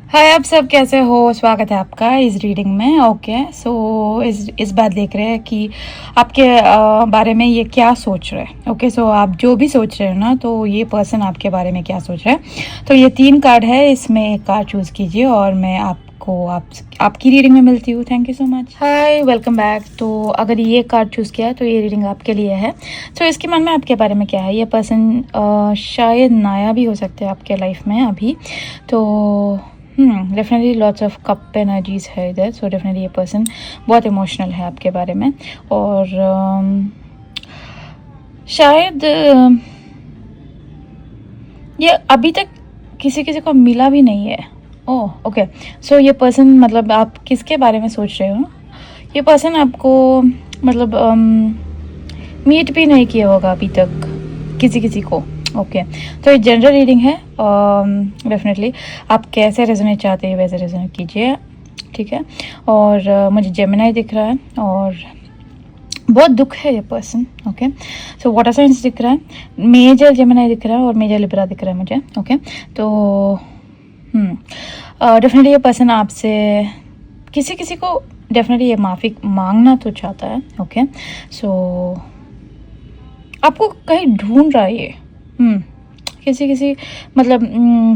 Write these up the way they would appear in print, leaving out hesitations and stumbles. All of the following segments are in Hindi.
हाय, आप सब कैसे हो? स्वागत है आपका इस रीडिंग में। ओके, सो इस बार देख रहे हैं कि आपके बारे में ये क्या सोच रहे हैं। ओके, सो आप जो भी सोच रहे हो ना, तो ये पर्सन आपके बारे में क्या सोच रहा है। तो ये 3 कार्ड है, इसमें एक कार्ड चूज़ कीजिए और मैं आपको आपकी रीडिंग में मिलती हूँ। Thank you so much. Hi, welcome back. तो अगर ये कार्ड चूज़ किया तो ये रीडिंग आपके लिए है। तो इसके मन में आपके बारे में क्या है? ये पर्सन शायद नया भी हो सकता है आपके लाइफ में अभी। तो definitely lots of cup energies है इधर। सो डेफिनेटली ये पर्सन बहुत इमोशनल है आपके बारे में और शायद ये अभी तक किसी किसी को मिला भी नहीं है। ओह ओके, सो ये पर्सन मतलब आप किसके बारे में सोच रहे हो? ये पर्सन आपको मतलब मीट भी नहीं किया होगा अभी तक किसी किसी को। ओके, तो ये जनरल रीडिंग है। डेफिनेटली आप कैसे रेजोनेट चाहते हैं वैसे रेजोनेट कीजिए, ठीक है। और मुझे जेमिनी दिख रहा है और बहुत दुख है ये person. Okay, so water science दिख रहा है, मेजर जेमिनी दिख रहा है और मेजर लिब्रा दिख रहा है मुझे। ओके, तो डेफिनेटली ये पर्सन आपसे किसी किसी को डेफिनेटली ये माफ़ी मांगना तो चाहता है। ओके, सो आपको कहीं ढूंढ रहा है ये। किसी मतलब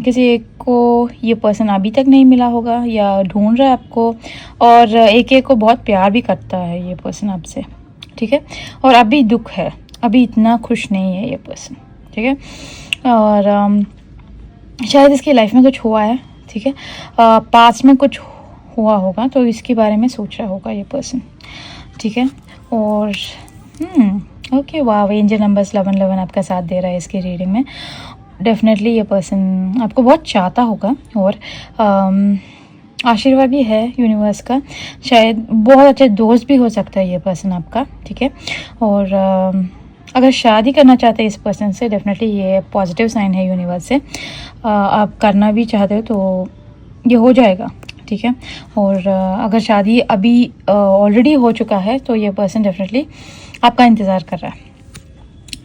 किसी एक को ये पर्सन अभी तक नहीं मिला होगा या ढूंढ रहा है आपको, और एक एक को बहुत प्यार भी करता है ये पर्सन आपसे, ठीक है। और अभी दुख है, अभी इतना खुश नहीं है ये पर्सन, ठीक है। और शायद इसकी लाइफ में कुछ हुआ है, ठीक है। पास्ट में कुछ हुआ होगा तो इसके बारे में सोच रहा होगा ये पर्सन, ठीक है। और ओके, वाह, एंजल नंबर्स 1111 आपका साथ दे रहा है इसकी रीडिंग में। डेफिनेटली ये पर्सन आपको बहुत चाहता होगा और आशीर्वाद भी है यूनिवर्स का। शायद बहुत अच्छे दोस्त भी हो सकता है ये पर्सन आपका, ठीक है। और अगर शादी करना चाहते हैं इस पर्सन से, डेफिनेटली ये पॉजिटिव साइन है यूनिवर्स से। आप करना भी चाहते हो तो ये हो जाएगा, ठीक है। और अगर शादी अभी ऑलरेडी हो चुका है तो ये पर्सन डेफिनेटली आपका इंतज़ार कर रहा है,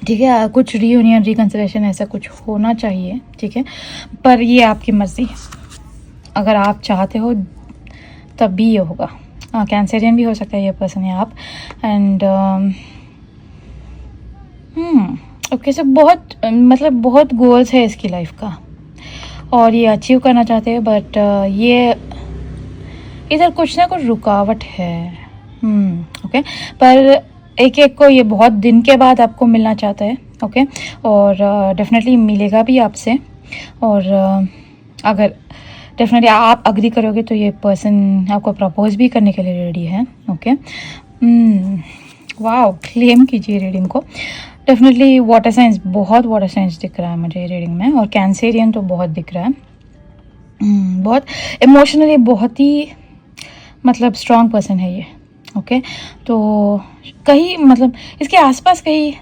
ठीक है। कुछ रीयूनियन रिकन्सिलेशन ऐसा कुछ होना चाहिए, ठीक है। पर ये आपकी मर्ज़ी है, अगर आप चाहते हो तब भी ये होगा। कैंसरियन भी हो सकता है ये पर्सन या आप। एंड ओके, सो बहुत मतलब बहुत गोल्स है इसकी लाइफ का और ये अचीव करना चाहते हैं, बट ये इधर कुछ ना कुछ रुकावट है। ओके, पर एक एक को ये बहुत दिन के बाद आपको मिलना चाहता है। ओके, और डेफिनेटली मिलेगा भी आपसे। और अगर डेफिनेटली आप अग्री करोगे तो ये पर्सन आपको प्रपोज भी करने के लिए रेडी है। ओके, वाह, क्लेम कीजिए रीडिंग को। डेफिनेटली वाटर साइंस, बहुत वाटर साइंस दिख रहा है मुझे रीडिंग में, और कैंसेरियन तो बहुत दिख रहा है। बहुत इमोशनली बहुत ही मतलब स्ट्रॉन्ग पर्सन है ये। ओके, तो कहीं मतलब इसके आसपास कहीं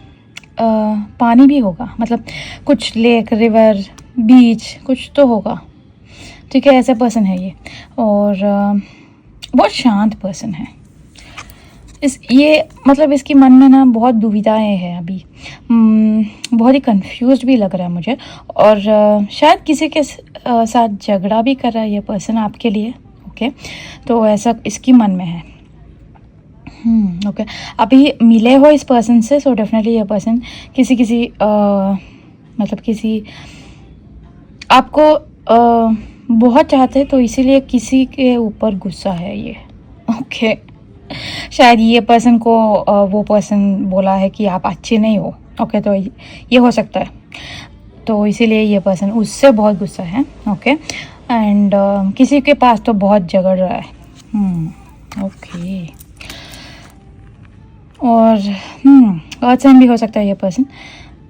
पानी भी होगा, मतलब कुछ लेक, रिवर, बीच कुछ तो होगा, ठीक है। ऐसा पर्सन है ये और बहुत शांत पर्सन है। ये मतलब इसके मन में ना बहुत दुविधाएं हैं अभी। बहुत ही कंफ्यूज्ड भी लग रहा है मुझे, और शायद किसी के साथ झगड़ा भी कर रहा है ये पर्सन आपके लिए। ओके, तो ऐसा इसकी मन में है। ओके, अभी मिले हो इस पर्सन से, सो डेफिनेटली ये पर्सन किसी मतलब किसी आपको बहुत चाहते हैं, तो इसीलिए किसी के ऊपर गुस्सा है ये। ओके, शायद ये पर्सन को वो पर्सन बोला है कि आप अच्छे नहीं हो। ओके, तो ये हो सकता है, तो इसीलिए ये पर्सन उससे बहुत गुस्सा है। ओके, एंड किसी के पास तो बहुत झगड़ रहा है। ओके, और अर्थ साइन भी हो सकता है ये पर्सन,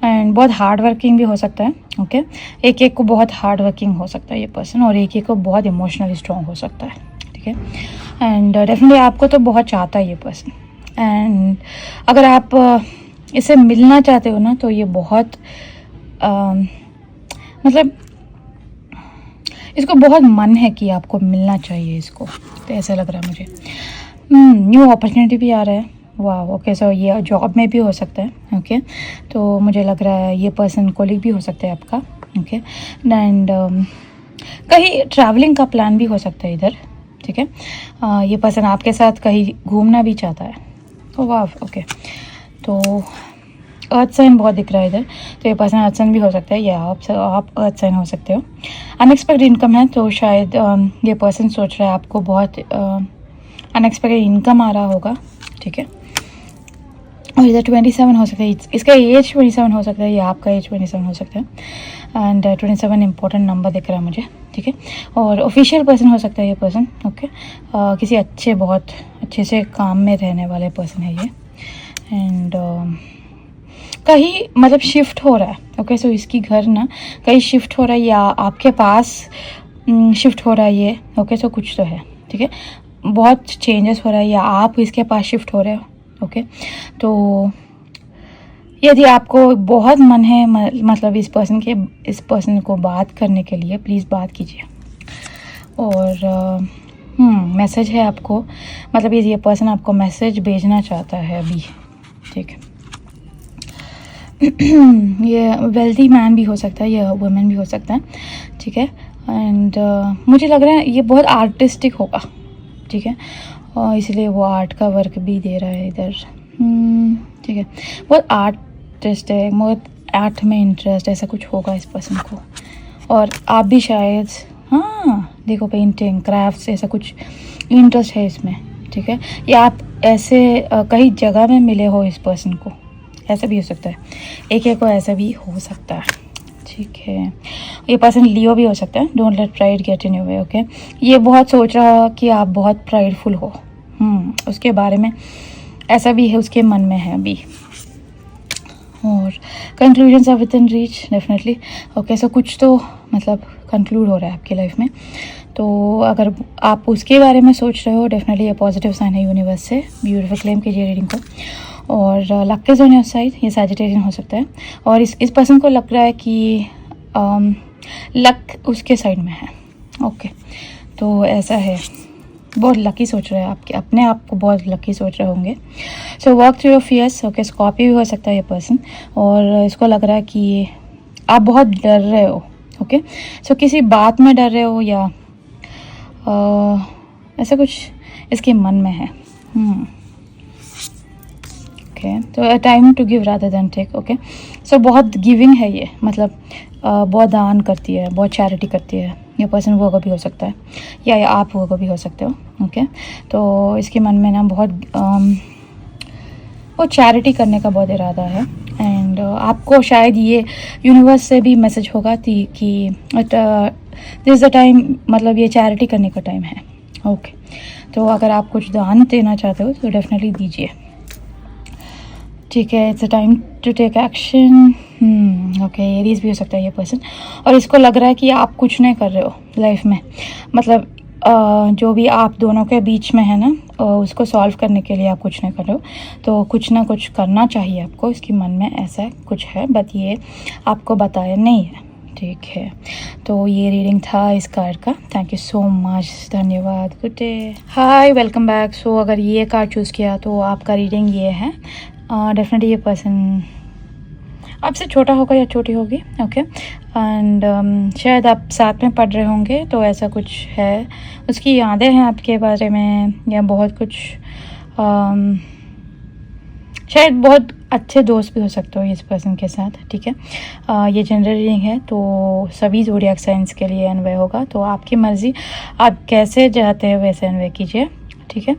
एंड बहुत हार्ड वर्किंग भी हो सकता है। ओके, एक एक को बहुत हार्ड वर्किंग हो सकता है ये पर्सन, और एक एक को बहुत इमोशनली स्ट्रॉन्ग हो सकता है, ठीक है। एंड डेफिनेटली आपको तो बहुत चाहता है ये पर्सन, एंड अगर आप इससे मिलना चाहते हो ना, तो ये बहुत मतलब इसको बहुत मन है कि आपको मिलना चाहिए इसको, तो ऐसा लग रहा है मुझे। न्यू अपॉर्चुनिटी भी आ रहा है। वाह, ओके, सो ये जॉब में भी हो सकता है। ओके, तो मुझे लग रहा है ये पर्सन कोलिग भी हो सकता है आपका। ओके, एंड कहीं ट्रैवलिंग का प्लान भी हो सकता है इधर, ठीक है। ये पर्सन आपके साथ कहीं घूमना भी चाहता है। ओ वाह, ओके। तो अर्थ साइन बहुत दिख रहा है इधर, तो ये पर्सन अर्थ साइन भी हो सकता है या आप अर्थ साइन हो सकते हो। अनएक्सपेक्टेड इनकम है, तो शायद ये पर्सन सोच रहा है आपको बहुत अनएक्सपेक्टेड इनकम आ रहा होगा, ठीक है। और इधर 27 हो सकता है, इसका एज 27 हो सकता है या आपका एज 27 हो सकता है। एंड 27 इंपॉर्टेंट नंबर दिख रहा है मुझे, ठीक है। और ऑफिशियल पर्सन हो सकता है ये पर्सन, ओके। किसी बहुत अच्छे से काम में रहने वाले पर्सन है ये। एंड कहीं मतलब शिफ्ट हो रहा है, ओके। सो इसकी घर ना कहीं शिफ्ट हो रहा है या आपके पास शिफ्ट हो रहा है ये, ओके। सो कुछ तो है, ठीक है। बहुत चेंजेस हो रहा है या आप इसके पास शिफ्ट हो रहे हो, ओके। तो यदि आपको बहुत मन है मतलब इस पर्सन को बात करने के लिए, प्लीज़ बात कीजिए। और मैसेज है आपको, मतलब ये पर्सन आपको मैसेज भेजना चाहता है अभी, ठीक है। ये वेल्दी मैन भी हो सकता है या वुमेन भी हो सकता है, ठीक है। एंड मुझे लग रहा है ये बहुत आर्टिस्टिक होगा, ठीक है। और इसलिए वो आर्ट का वर्क भी दे रहा है इधर, ठीक है। बहुत आर्टिस्ट है, बहुत आर्ट में इंटरेस्ट ऐसा कुछ होगा इस पर्सन को। और आप भी शायद, हाँ देखो, पेंटिंग क्राफ्ट्स ऐसा कुछ इंटरेस्ट है इसमें, ठीक है। या आप ऐसे कहीं जगह में मिले हो इस पर्सन को, ऐसा भी हो सकता है। एक को ऐसा भी हो सकता है, ठीक है। ये पर्सन लियो भी हो सकता है। Don't let pride get in your way, okay. ये बहुत सोच रहा हो कि आप बहुत प्राइडफुल हो, उसके बारे में ऐसा भी है, उसके मन में है अभी। और conclusions are within reach definitely, okay. So कुछ तो मतलब कंक्लूड हो रहा है आपकी लाइफ में। तो अगर आप उसके बारे में सोच रहे हो, डेफिनेटली ये पॉजिटिव साइन है यूनिवर्स से। ब्यूटीफुल क्लेम कीजिए रीडिंग को। और luck is on your side, ये सैजिटेरियन हो सकता है। और इस पर्सन को लग रहा है कि लक उसके साइड में है, ओके। तो ऐसा है, बहुत लकी सोच रहे हैं, आपके अपने आप को बहुत लकी सोच रहे होंगे। So work through your fears, okay. Scorpio भी हो सकता है ये पर्सन, और इसको लग रहा है कि आप बहुत डर रहे हो, ओके। सो किसी बात में डर रहे हो या ऐसा कुछ इसके मन में है, ओके। तो time to give rather than take, okay. So बहुत गिविंग है ये, मतलब बहुत दान करती है, बहुत चैरिटी करती है। ये पर्सन वो भी हो सकता है या आप वो भी हो सकते हो, ओके। तो इसके मन में ना बहुत वो चैरिटी करने का बहुत इरादा है। एंड आपको शायद ये यूनिवर्स से भी मैसेज होगा कि दिस द टाइम, मतलब ये चैरिटी करने का टाइम है, ओके। तो अगर आप कुछ दान देना चाहते हो तो डेफिनेटली दीजिए, ठीक है। It's a time to take action, okay. Aries भी हो सकता है ये पर्सन, और इसको लग रहा है कि आप कुछ नहीं कर रहे हो लाइफ में, मतलब जो भी आप दोनों के बीच में है ना, उसको सॉल्व करने के लिए आप कुछ नहीं कर रहे हो। तो कुछ ना कुछ करना चाहिए आपको, इसके मन में ऐसा कुछ है, बट ये आपको बताया नहीं है, ठीक है। तो ये रीडिंग था इस कार्ड का। थैंक यू सो मच, धन्यवाद, गुड डे, हाय, वेलकम बैक। सो अगर ये कार्ड चूज़ किया तो आपका रीडिंग ये है। डेफिनेटली ये पर्सन आपसे छोटा होगा या छोटी होगी, ओके। एंड शायद आप साथ में पढ़ रहे होंगे, तो ऐसा कुछ है। उसकी यादें हैं आपके बारे में या बहुत कुछ, शायद बहुत अच्छे दोस्त भी हो सकते हो इस पर्सन के साथ, ठीक है। ये जनरल रीडिंग है, तो सभी ज़ोडिएक साइंस के लिए अन्वय होगा। तो आपकी मर्ज़ी, आप कैसे चाहते हैं वैसे अन्वय कीजिए, ठीक है।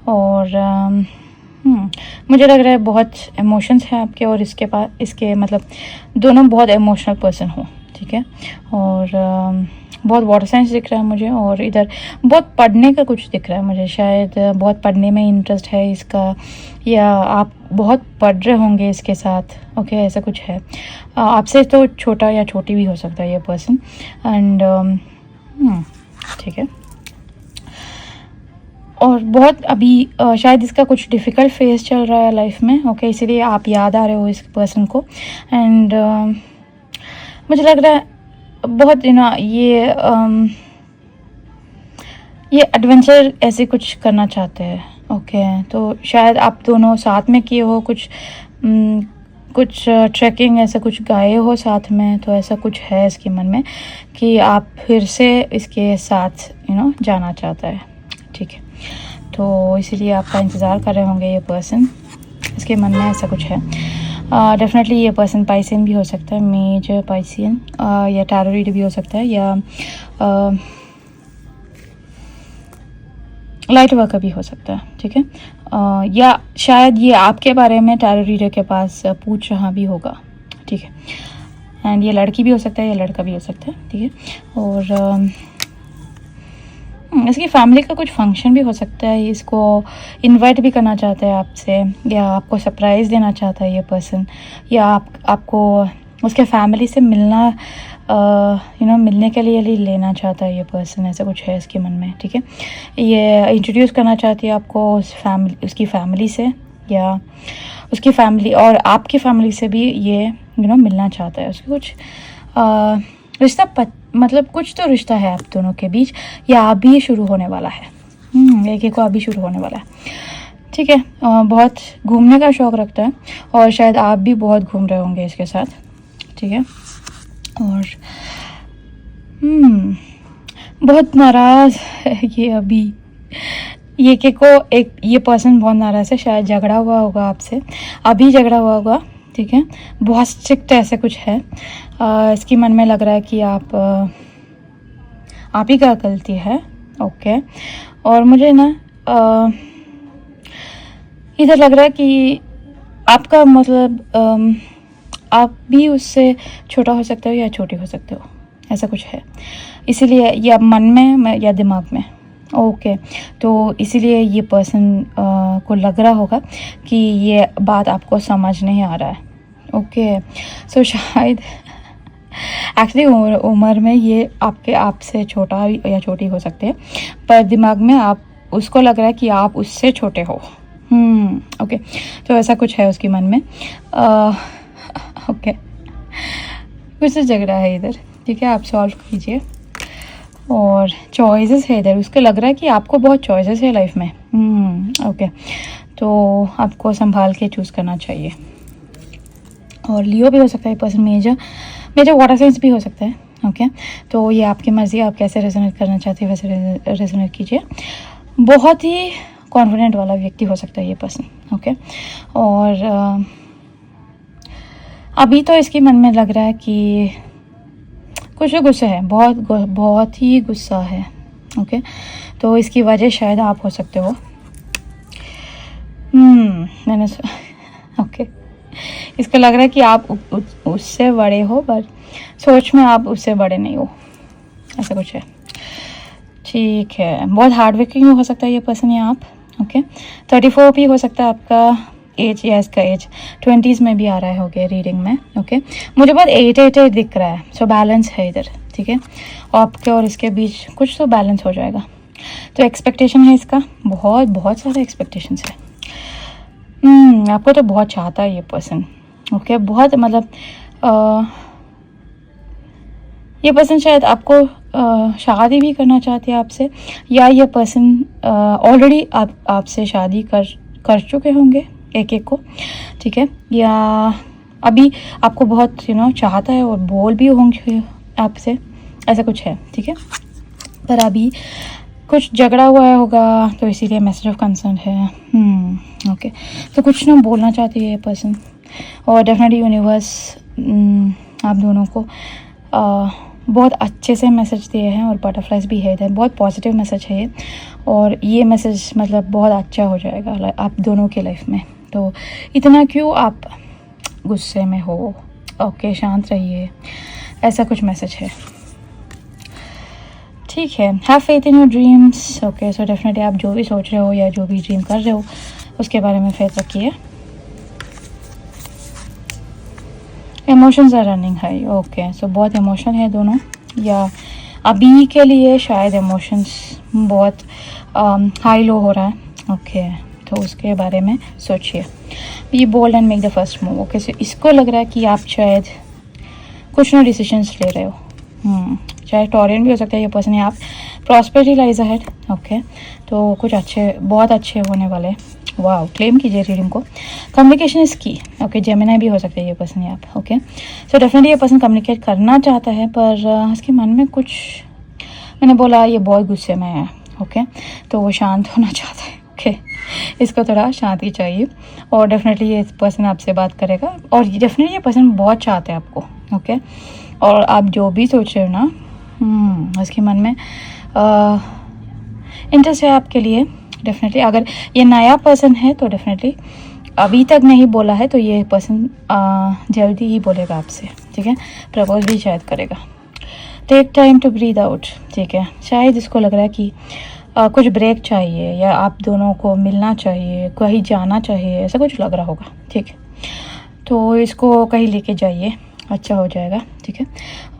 और मुझे लग रहा है बहुत इमोशंस हैं आपके और इसके मतलब दोनों बहुत इमोशनल पर्सन हो, ठीक है। और बहुत वाटर साइंस दिख रहा है मुझे, और इधर बहुत पढ़ने का कुछ दिख रहा है मुझे, शायद बहुत पढ़ने में इंटरेस्ट है इसका, या आप बहुत पढ़ रहे होंगे इसके साथ, ओके। ऐसा कुछ है। आपसे तो छोटा या छोटी भी हो सकता है ये पर्सन। एंड ठीक है। और बहुत अभी शायद इसका कुछ डिफ़िकल्ट फेज चल रहा है लाइफ में, ओके। इसीलिए आप याद आ रहे हो इस पर्सन को। एंड मुझे लग रहा है बहुत ये एडवेंचर ऐसे कुछ करना चाहते हैं, ओके। तो शायद आप दोनों साथ में किए हो कुछ कुछ ट्रैकिंग ऐसा कुछ गाए हो साथ में, तो ऐसा कुछ है इसके मन में कि आप फिर से इसके साथ जाना चाहता है। ठीक है, तो इसीलिए आपका इंतज़ार कर रहे होंगे ये पर्सन, इसके मन में ऐसा कुछ है। डेफिनेटली ये पर्सन पाइसियन भी हो सकता है, मेजर पाइसियन, या टैरो रीडर भी हो सकता है, या लाइट वर्कर भी हो सकता है। ठीक है, या शायद ये आपके बारे में टैरो रीडर के पास पूछ रहा भी होगा। ठीक है, एंड ये लड़की भी हो सकता है या लड़का भी हो सकता है। ठीक है, और इसकी फैमिली का कुछ फंक्शन भी हो सकता है, इसको इनवाइट भी करना चाहता है आपसे, या आपको सरप्राइज़ देना चाहता है ये पर्सन, या आपको उसके फैमिली से मिलना मिलने के लिए लेना चाहता है ये पर्सन, ऐसा कुछ है इसके मन में। ठीक है, ये इंट्रोड्यूस करना चाहती है आपको उसकी फैमिली से, या उसकी फैमिली और आपकी फैमिली से भी ये मिलना चाहता है। उसके कुछ रिश्ता मतलब कुछ तो रिश्ता है आप दोनों के बीच, या अभी शुरू होने वाला है। एक को अभी शुरू होने वाला है। ठीक है, बहुत घूमने का शौक़ रखता है, और शायद आप भी बहुत घूम रहे होंगे इसके साथ। ठीक है, और बहुत नाराज़ है ये अभी। ये पर्सन बहुत नाराज़ है, शायद झगड़ा हुआ होगा आपसे, अभी झगड़ा हुआ होगा। ठीक है, बहुत स्ट्रिक्ट ऐसे कुछ है। इसकी मन में लग रहा है कि आप ही का गलती है। ओके, और मुझे ना इधर लग रहा है कि आपका मतलब आप भी उससे छोटा हो सकते हो या छोटी हो सकते हो, ऐसा कुछ है। इसीलिए या मन में या दिमाग में। ओके, तो इसीलिए ये पर्सन को लग रहा होगा कि ये बात आपको समझ नहीं आ रहा है। ओके, सो शायद एक्चुअली उम्र में ये आपसे छोटा या छोटी हो सकते हैं, पर दिमाग में आप उसको लग रहा है कि आप उससे छोटे हो। ओके, तो ऐसा कुछ है उसके मन में। ओके, कुछ तो झगड़ा है इधर। ठीक है, आप सॉल्व कीजिए। और चॉइसेस है इधर, उसको लग रहा है कि आपको बहुत चॉइसेस है लाइफ में। ओके, तो आपको संभाल के चूज़ करना चाहिए। और लियो भी हो सकता है पर्सन, मेजर वाटर साइंस भी हो सकता है। ओके, तो ये आपकी मर्ज़ी, आप कैसे रेजोनेट करना चाहते हैं वैसे रेजोनेट कीजिए। बहुत ही कॉन्फिडेंट वाला व्यक्ति हो सकता है ये पर्सन। ओके, और अभी तो इसके मन में लग रहा है कि कुछ तो गुस्सा है, बहुत ही गुस्सा है। ओके, तो इसकी वजह शायद आप हो सकते हो। मैंने ओके, इसको लग रहा है कि आप उससे बड़े हो, पर सोच में आप उससे बड़े नहीं हो, ऐसा कुछ है। ठीक है, बहुत हार्ड वर्किंग हो सकता है ये पर्सन या आप। ओके, 34 भी हो सकता है आपका एज, या इसका एज 20s में भी आ रहा है होगे रीडिंग में। ओके, मुझे बहुत 8 दिख रहा है, सो बैलेंस है इधर। ठीक है, आपके और इसके बीच कुछ तो बैलेंस हो जाएगा। तो एक्सपेक्टेशन है इसका, बहुत सारे एक्सपेक्टेशंस है। आपको तो बहुत चाहता है ये पर्सन। ओके, बहुत मतलब ये पर्सन शायद आपको शादी भी करना चाहते हैं आपसे, या ये पर्सन ऑलरेडी आपसे शादी कर चुके होंगे एक को। ठीक है, या अभी आपको बहुत चाहता है और बोल भी होंगे आपसे, ऐसा कुछ है। ठीक है, पर अभी कुछ झगड़ा हुआ होगा, तो इसीलिए मैसेज ऑफ कंसर्न है। ओके, तो कुछ ना बोलना चाहती है ये पर्सन, और डेफिनेटली यूनिवर्स आप दोनों को बहुत अच्छे से मैसेज दिए हैं, और बटरफ्लाइज भी है इधर। बहुत पॉजिटिव मैसेज है ये, और ये मैसेज मतलब बहुत अच्छा हो जाएगा आप दोनों के लाइफ में। तो इतना क्यों आप गुस्से में हो। ओके, शांत रहिए, ऐसा कुछ मैसेज है। ठीक है, have faith in your dreams. Okay, so definitely आप जो भी सोच रहे हो या जो भी ड्रीम कर रहे हो उसके बारे में फेथ रखिए। Emotions are running high. Okay, so बहुत इमोशन है दोनों, या अभी के लिए शायद इमोशंस बहुत हाई लो हो रहा है। ओके, तो उसके बारे में सोचिए। Be bold and make the first move. Okay, so इसको लग रहा है कि आप शायद कुछ ना डिसीजंस ले रहे हो। चाहे टॉरियन भी हो सकता है ये पर्सन, या आप प्रॉस्पेरिटी लाइज अहेड। ओके, तो कुछ बहुत अच्छे होने वाले। वाह, क्लेम कीजिए रीडिंग को। कम्युनिकेशन इज की। ओके, जेमिनी भी हो सकता है ये पर्सन या आप। ओके, सो डेफिनेटली ये पर्सन कम्युनिकेट करना चाहता है, पर इसके मन में कुछ, मैंने बोला ये बहुत गुस्से में है। ओके, तो वो शांत होना चाहता है। ओके, इसको थोड़ा शांति चाहिए और डेफिनेटली ये पर्सन आपसे बात करेगा और डेफिनेटली ये पर्सन बहुत चाहते हैं आपको। ओके, और आप जो भी सोच रहे हो ना, उसके मन में इंटरेस्ट है आपके लिए। डेफिनेटली अगर ये नया पर्सन है तो डेफिनेटली अभी तक नहीं बोला है तो ये पर्सन जल्दी ही बोलेगा आपसे। ठीक है, प्रपोज भी शायद करेगा। Take time to breathe out. ठीक है, शायद इसको लग रहा है कि कुछ ब्रेक चाहिए या आप दोनों को मिलना चाहिए, कहीं जाना चाहिए, ऐसा कुछ लग रहा होगा। ठीक है, तो इसको कहीं लेके जाइए, अच्छा हो जाएगा। ठीक है,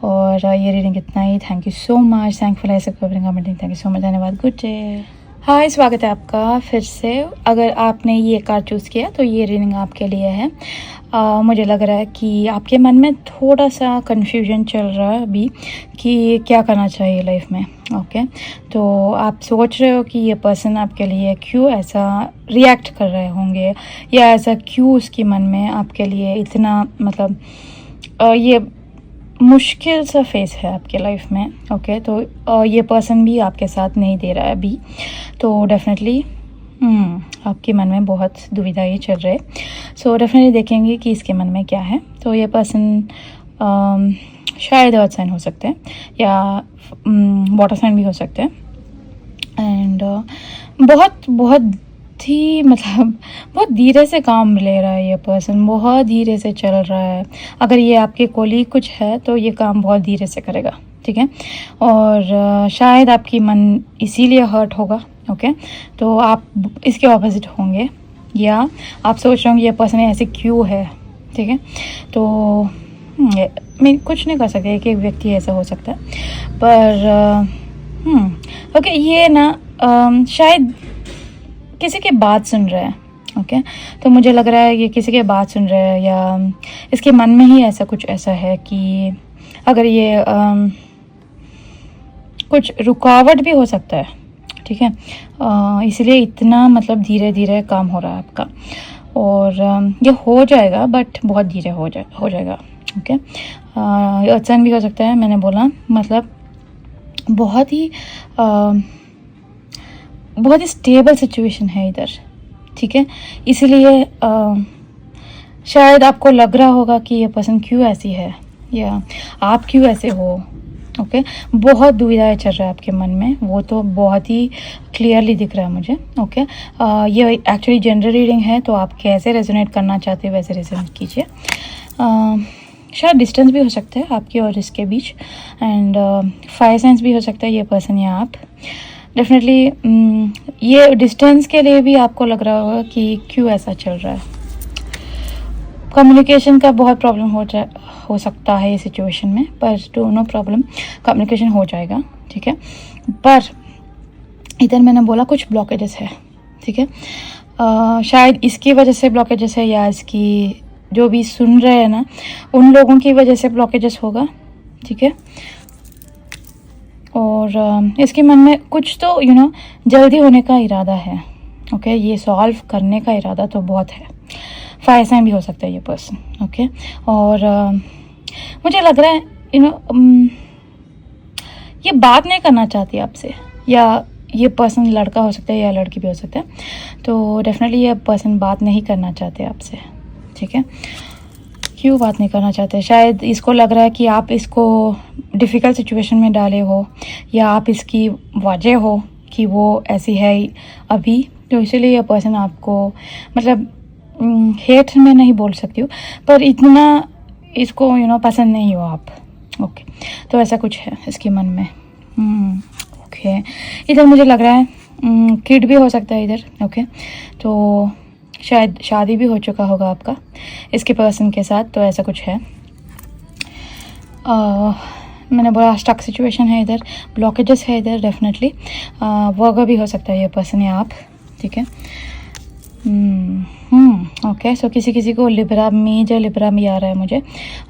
और ये रीडिंग इतना ही। Thank you so much, thankful है सबको commenting. Thank you so much, धन्यवाद, गुड डे। हाय, स्वागत है आपका फिर से। अगर आपने ये कार्ड चूज़ किया तो ये रीडिंग आपके लिए है। मुझे लग रहा है कि आपके मन में थोड़ा सा कन्फ्यूजन चल रहा है अभी कि क्या करना चाहिए लाइफ में। ओके, तो आप सोच रहे हो कि ये पर्सन आपके लिए क्यों ऐसा रिएक्ट कर रहे होंगे या ऐसा क्यों उसके मन में आपके लिए इतना, मतलब ये मुश्किल सा फेस है आपके लाइफ में। ओके, तो ये पर्सन भी आपके साथ नहीं दे रहा है अभी, तो डेफिनेटली आपके मन में बहुत दुविधाएं चल रहे। सो डेफिनेटली देखेंगे कि इसके मन में क्या है। तो ये पर्सन शायद अर्थ साइन हो सकते हैं या वाटर साइन भी हो सकते हैं। एंड बहुत ही, मतलब बहुत धीरे से काम ले रहा है ये पर्सन, बहुत धीरे से चल रहा है। अगर ये आपके कोलीग कुछ है तो ये काम बहुत धीरे से करेगा। ठीक है, और शायद आपकी मन इसीलिए हर्ट होगा। ओके, तो आप इसके ऑपोजिट होंगे या आप सोच रहे होंगे ये पर्सन ऐसे क्यों है। ठीक है, तो मैं कुछ नहीं कर सकते, एक व्यक्ति ऐसा हो सकता है, पर ओके, ये ना शायद किसी की बात सुन रहे हैं। ओके, तो मुझे लग रहा है ये किसी की बात सुन रहे हैं या इसके मन में ही ऐसा कुछ ऐसा है कि अगर ये कुछ रुकावट भी हो सकता है। ठीक है, इसलिए इतना, मतलब धीरे धीरे काम हो रहा है आपका और ये हो जाएगा, बट बहुत धीरे हो जाएगा। ओके, अचानक भी हो सकता है, मैंने बोला, मतलब बहुत ही स्टेबल सिचुएशन है इधर। ठीक है, इसीलिए शायद आपको लग रहा होगा कि ये पर्सन क्यों ऐसी है या आप क्यों ऐसे हो। ओके, बहुत दुविधाएं चल रहा है आपके मन में, वो तो बहुत ही क्लियरली दिख रहा है मुझे। ओके, ये एक्चुअली जनरल रीडिंग है, तो आप कैसे रेजोनेट करना चाहते हो वैसे रेजोनेट कीजिए। शायद डिस्टेंस भी हो सकता है आपकी और इसके बीच, एंड फायर साइंस भी हो सकता है ये पर्सन या आप। डेफिनेटली ये डिस्टेंस के लिए भी आपको लग रहा होगा कि क्यों ऐसा चल रहा है। कम्युनिकेशन का बहुत प्रॉब्लम हो सकता है इस सिचुएशन में, पर नो प्रॉब्लम, कम्युनिकेशन हो जाएगा। ठीक है, पर इधर मैंने बोला कुछ ब्लॉकेजेस है। ठीक है, शायद इसकी वजह से ब्लॉकेजेस है या इसकी जो भी सुन रहे हैं ना उन लोगों की वजह से ब्लॉकेजेस होगा। ठीक है, और इसके मन में कुछ तो जल्दी होने का इरादा है। ओके, ये सॉल्व करने का इरादा तो बहुत है। फायर साइन भी हो सकता है ये पर्सन। ओके, और मुझे लग रहा है ये बात नहीं करना चाहती आपसे, या ये पर्सन लड़का हो सकता है या लड़की भी हो सकता है, तो डेफिनेटली ये पर्सन बात नहीं करना चाहते आपसे। ठीक है, क्यों बात नहीं करना चाहते? शायद इसको लग रहा है कि आप इसको डिफ़िकल्ट सिचुएशन में डाले हो या आप इसकी वजह हो कि वो ऐसी है अभी, तो इसीलिए ये पर्सन आपको, मतलब हेट में नहीं बोल सकती हूँ, पर इतना इसको पसंद नहीं हो आप। ओके, तो ऐसा कुछ है इसके मन में। ओके, इधर मुझे लग रहा है किड भी हो सकता है इधर। ओके, तो शायद शादी भी हो चुका होगा आपका इसके पर्सन के साथ, तो ऐसा कुछ है। मैंने बोला स्टक सिचुएशन है इधर, ब्लॉकेजेस है इधर। डेफिनेटली वर्ग भी हो सकता है ये पर्सन या आप। ठीक है, ओके, सो किसी को लिब्रा में आ रहा है मुझे।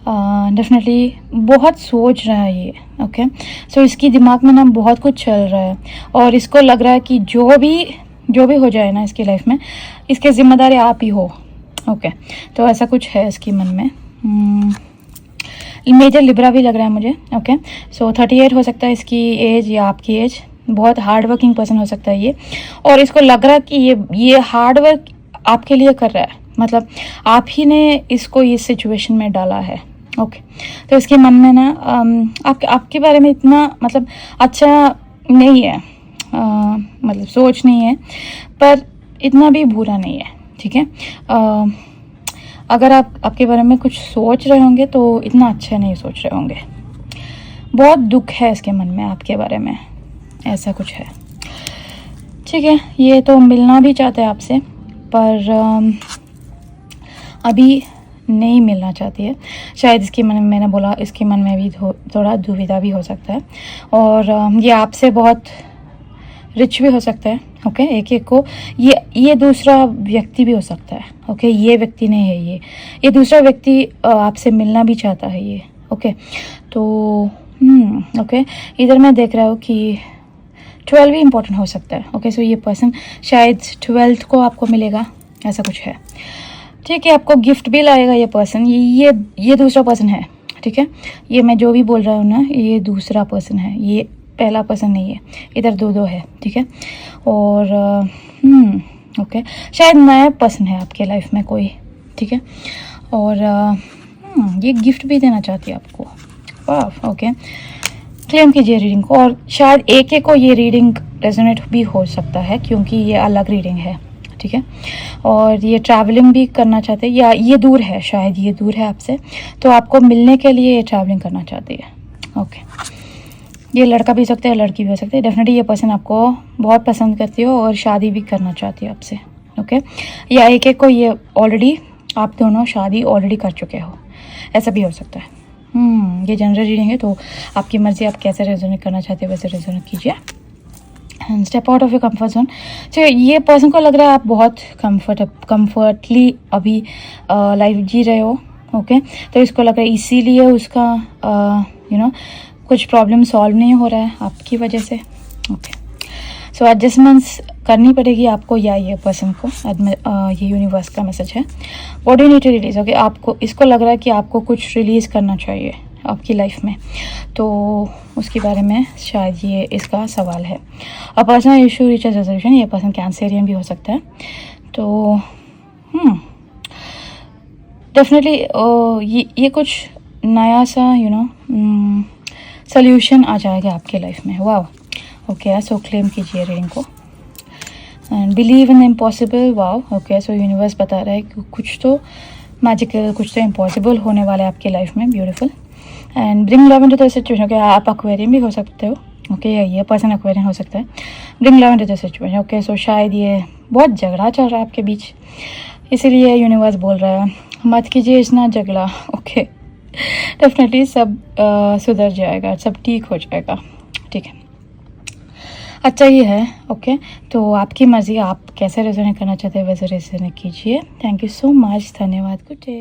डेफिनेटली बहुत सोच रहा है ये। ओके, सो इसकी दिमाग में ना बहुत कुछ चल रहा है और इसको लग रहा है कि जो भी जो भी हो जाए ना इसकी लाइफ में, इसके ज़िम्मेदारी आप ही हो। ओके, तो ऐसा कुछ है इसकी मन में। मेजर लिब्रा भी लग रहा है मुझे। ओके, सो 38 हो सकता है इसकी एज या आपकी एज। बहुत हार्ड वर्किंग पर्सन हो सकता है ये, और इसको लग रहा है कि ये हार्ड वर्क आपके लिए कर रहा है, मतलब आप ही ने इसको इस सिचुएशन में डाला है। ओके, तो इसके मन में ना आपके बारे में इतना मतलब अच्छा नहीं है, मतलब सोच नहीं है, पर इतना भी बुरा नहीं है। ठीक है, अगर आप आपके बारे में कुछ सोच रहे होंगे तो इतना अच्छा नहीं सोच रहे होंगे। बहुत दुख है इसके मन में आपके बारे में, ऐसा कुछ है। ठीक है, ये तो मिलना भी चाहते हैं आपसे, पर अभी नहीं मिलना चाहती है। शायद इसके मन में, मैंने बोला इसके मन में भी थोड़ा दुविधा भी हो सकता है, और ये आपसे बहुत रिच भी हो सकता है। ओके, एक को ये दूसरा व्यक्ति भी हो सकता है। ओके, ये व्यक्ति नहीं है, ये दूसरा व्यक्ति आपसे मिलना भी चाहता है ये। ओके, तो ओके, इधर मैं देख रहा हूँ कि 12 भी इम्पोर्टेंट हो सकता है। ओके, सो ये पर्सन शायद 12th को आपको मिलेगा, ऐसा कुछ है। ठीक है, आपको गिफ्ट भी लाएगा ये पर्सन। ये दूसरा पर्सन है। ठीक है, ये मैं जो भी बोल रहा हूँ ना, ये दूसरा पर्सन है, ये पहला पर्सन नहीं है। इधर दो है। ठीक है, और ओके, शायद नया पर्सन है आपके लाइफ में कोई। ठीक है, और ये गिफ्ट भी देना चाहती है आपको। वाह, ओके, क्लेम कीजिए रीडिंग को, और शायद एक को ये रीडिंग रेजोनेट भी हो सकता है, क्योंकि ये अलग रीडिंग है। ठीक है, और ये ट्रैवलिंग भी करना चाहते हैं, या ये दूर है, शायद ये दूर है आपसे, तो आपको मिलने के लिए ये ट्रैवलिंग करना चाहती है। ओके, ये लड़का भी हो सकता है, लड़की भी हो सकती है। डेफिनेटली ये पर्सन आपको बहुत पसंद करती हो और शादी भी करना चाहती है आपसे। ओके, या एक को ये ऑलरेडी, आप दोनों शादी ऑलरेडी कर चुके हो, ऐसा भी हो सकता है। ये जनरल रीडिंग है, तो आपकी मर्जी, आप कैसे रेजोनेट करना चाहते हो वैसे रेजोनेट कीजिए। And step out of your comfort zone. तो ये पर्सन को लग रहा है आप बहुत कंफर्टली अभी लाइफ जी रहे हो। ओके, तो इसको लग रहा है इसीलिए उसका कुछ प्रॉब्लम सॉल्व नहीं हो रहा है आपकी वजह से। ओके, सो एडजस्टमेंट्स करनी पड़ेगी आपको या ये पर्सन को। ये यूनिवर्स का मैसेज है। What do you need to release. Okay, आपको इसको लग रहा है कि आपको कुछ रिलीज़ करना चाहिए आपकी लाइफ में, तो उसके बारे में शायद ये इसका सवाल है। और पर्सनल इशू रीच रेजोल्यूशन, ये पर्सन कैंसेरियन भी हो सकता है। तो डेफिनेटली ये कुछ नया सा सोल्यूशन आ जाएगा आपके लाइफ में। वाह, ओके, सो क्लेम कीजिए रीडिंग को एंड बिलीव इन इम्पॉसिबल। वाह, ओके, सो यूनिवर्स बता रहा है कि कुछ तो मैजिकल, कुछ तो इम्पॉसिबल होने वाला है आपकी लाइफ में। Beautiful. And bring love into the situation. Okay, आप एक्वेरियम भी हो सकते हो। ओके, ये पर्सन एक्वेरियम हो सकता है। Bring love into the situation. Okay, so शायद ये बहुत झगड़ा चल रहा है आपके बीच, इसीलिए यूनिवर्स बोल रहा है मत कीजिए इतना झगड़ा। ओके, डेफिनेटली सब सुधर जाएगा, सब ठीक हो जाएगा। ठीक है, अच्छा ये है। ओके, तो आपकी मर्ज़ी, आप कैसे रेजोनेट करना चाहते हैं वैसे रेजोनेट कीजिए। थैंक यू सो मच, धन्यवाद, गुड डे।